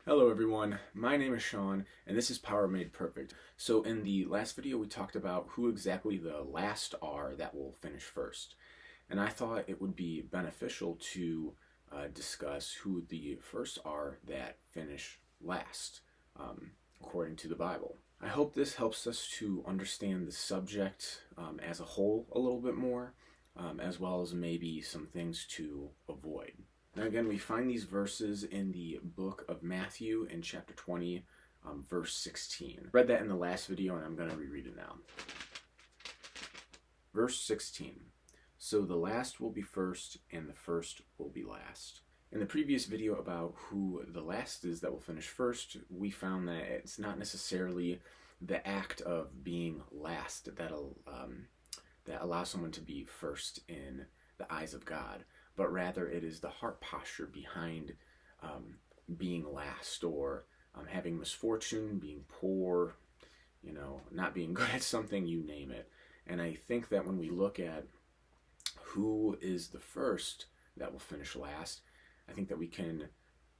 Hello everyone, my name is Sean and this is Power Made Perfect. So in the last video we talked about who exactly the last are that will finish first. And I thought it would be beneficial to discuss who the first are that finish last, according to the Bible. I hope this helps us to understand the subject as a whole a little bit more, as well as maybe some things to avoid. Now again, we find these verses in the book of Matthew in chapter 20, verse 16. Read that in the last video and I'm going to reread it now. Verse 16. So the last will be first and the first will be last. In the previous video about who the last is that will finish first, we found that it's not necessarily the act of being last that allows someone to be first in the eyes of God, but rather it is the heart posture behind being last, or having misfortune, being poor, not being good at something, you name it. And I think that when we look at who is the first that will finish last, I think that we can,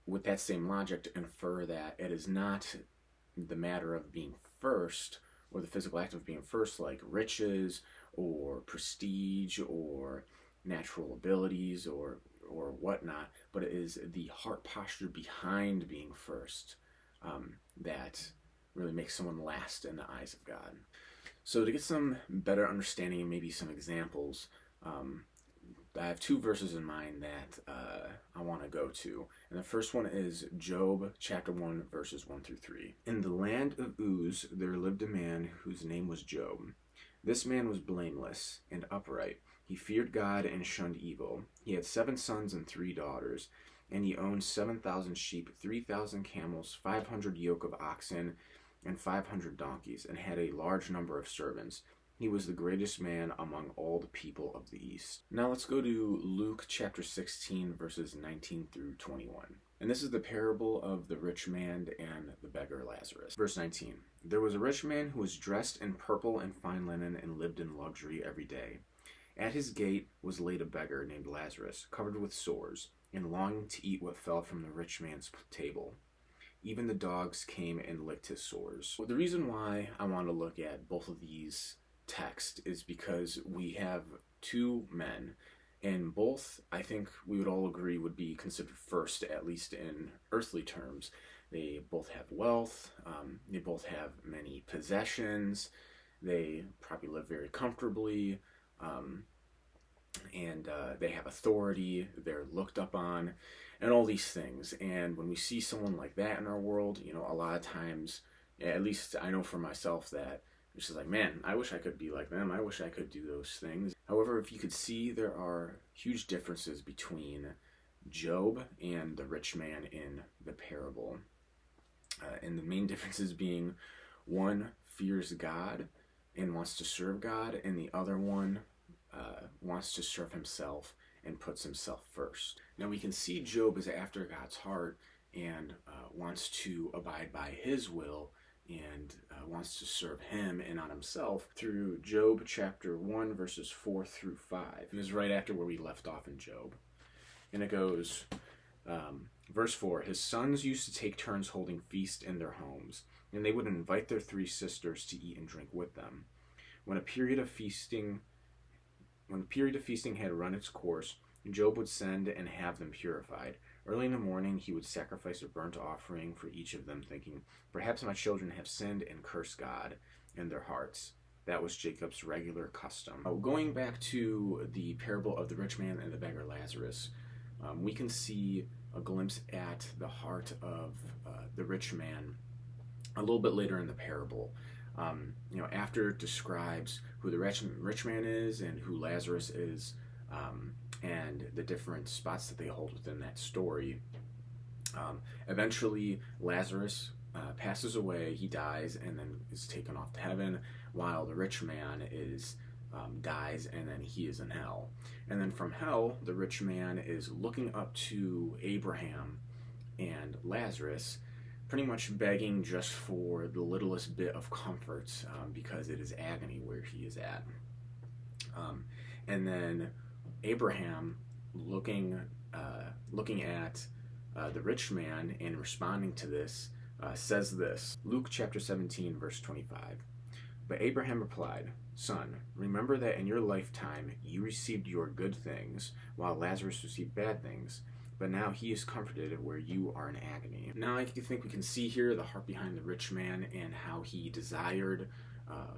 with that same logic, infer that it is not the matter of being first, or the physical act of being first, like riches or prestige or natural abilities or whatnot, but it is the heart posture behind being first that really makes someone last in the eyes of God. So to get some better understanding and maybe some examples, I have two verses in mind that I want to go to. And the first one is Job chapter 1 verses 1 through 3. In the land of Uz there lived a man whose name was Job. This man was blameless and upright. He feared God and shunned evil. He had 7 sons and 3 daughters, and he owned 7,000 sheep, 3,000 camels, 500 yoke of oxen, and 500 donkeys, and had a large number of servants. He was the greatest man among all the people of the East. Now let's go to Luke chapter 16, verses 19 through 21. And this is the parable of the rich man and the beggar Lazarus. Verse 19. There was a rich man who was dressed in purple and fine linen and lived in luxury every day. At his gate was laid a beggar named Lazarus, covered with sores, and longing to eat what fell from the rich man's table. Even the dogs came and licked his sores. Well, the reason why I want to look at both of these texts is because we have two men, and both, I think we would all agree, would be considered first, at least in earthly terms. They both have wealth, they both have many possessions, they probably live very comfortably, and they have authority, they're looked up on, and all these things. And when we see someone like that in our world, a lot of times, at least I know for myself, that it's just like, man, I wish I could be like them. I wish I could do those things. However, if you could see, there are huge differences between Job and the rich man in the parable. And the main differences being, one fears God and wants to serve God, and the other one wants to serve himself and puts himself first. Now we can see Job is after God's heart and wants to abide by his will and wants to serve him and not himself through Job chapter 1 verses 4 through 5. It is right after where we left off in Job. And it goes, verse 4, his sons used to take turns holding feast in their homes, and they would invite their 3 sisters to eat and drink with them. When a period of feasting had run its course, Job would send and have them purified. Early in the morning, he would sacrifice a burnt offering for each of them, thinking, perhaps my children have sinned and cursed God in their hearts. That was Jacob's regular custom. Going back to the parable of the rich man and the beggar Lazarus, we can see a glimpse at the heart of the rich man a little bit later in the parable. After it describes who the rich man is and who Lazarus is, and the different spots that they hold within that story, eventually Lazarus passes away, he dies, and then is taken off to heaven, while the rich man dies, and then he is in hell. And then from hell, the rich man is looking up to Abraham and Lazarus, pretty much begging just for the littlest bit of comfort, because it is agony where he is at. And then Abraham looking at the rich man, in responding to this, says this. Luke chapter 17, verse 25. But Abraham replied, "Son, remember that in your lifetime you received your good things, while Lazarus received bad things. But now he is comforted where you are in agony." Now I think we can see here the heart behind the rich man and how he desired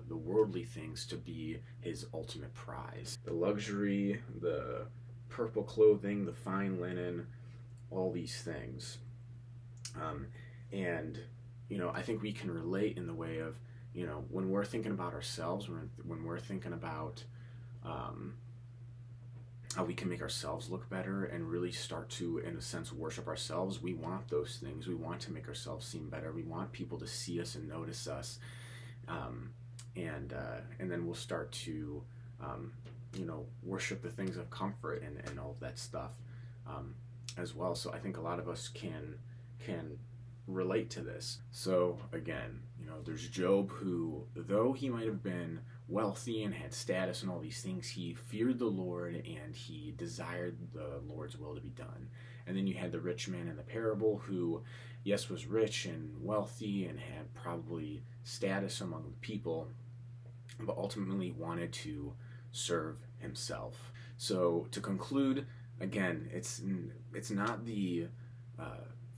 the worldly things to be his ultimate prize. The luxury, the purple clothing, the fine linen, all these things. And, I think we can relate in the way of, when we're thinking about ourselves, when we're thinking about how we can make ourselves look better and really start to, in a sense, worship ourselves. We want those things. We want to make ourselves seem better. We want people to see us and notice us. And then we'll start to, worship the things of comfort and all of that stuff as well. So I think a lot of us can relate to this. So again, there's Job, who, though he might have been wealthy and had status and all these things, he feared the Lord and he desired the Lord's will to be done. And then you had the rich man in the parable, who, yes, was rich and wealthy and had probably status among the people, but ultimately wanted to serve himself. So to conclude, again, it's not the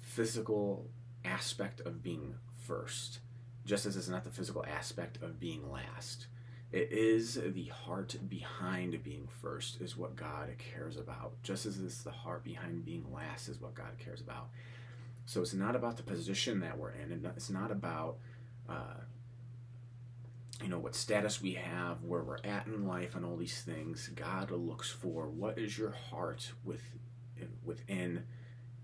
physical aspect of being first, just as it's not the physical aspect of being last. It is the heart behind being first is what God cares about, just as it's the heart behind being last is what God cares about. So it's not about the position that we're in, and it's not about what status we have, where we're at in life, and all these things. God looks for, what is your heart within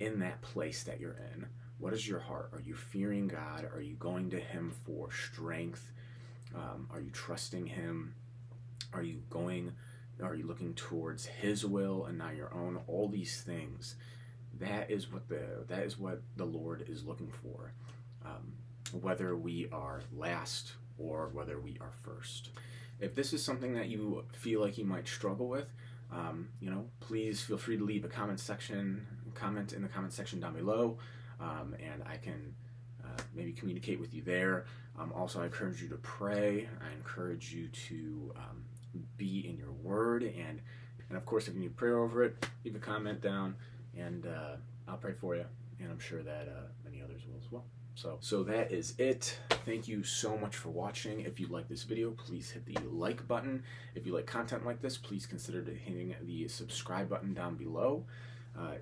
that place that you're in. What is your heart? Are you fearing God? Are you going to Him for strength? Are you trusting Him? Are you looking towards His will and not your own? All these things. That is what the Lord is looking for. Whether we are last or whether we are first. If this is something that you feel like you might struggle with, please feel free to leave a comment in the comment section down below, and I can maybe communicate with you there. Also, I encourage you to pray. I encourage you to be in your word, and of course, if you need prayer over it, leave a comment down, and I'll pray for you, and I'm sure that many others will as well. So that is it. Thank you so much for watching. If you like this video, please hit the like button. If you like content like this, please consider hitting the subscribe button down below.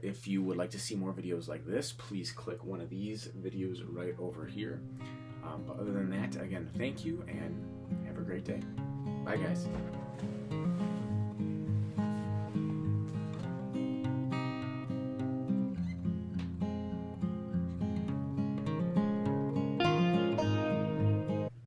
If you would like to see more videos like this, please click one of these videos right over here. But other than that, again, thank you and have a great day. Bye, guys.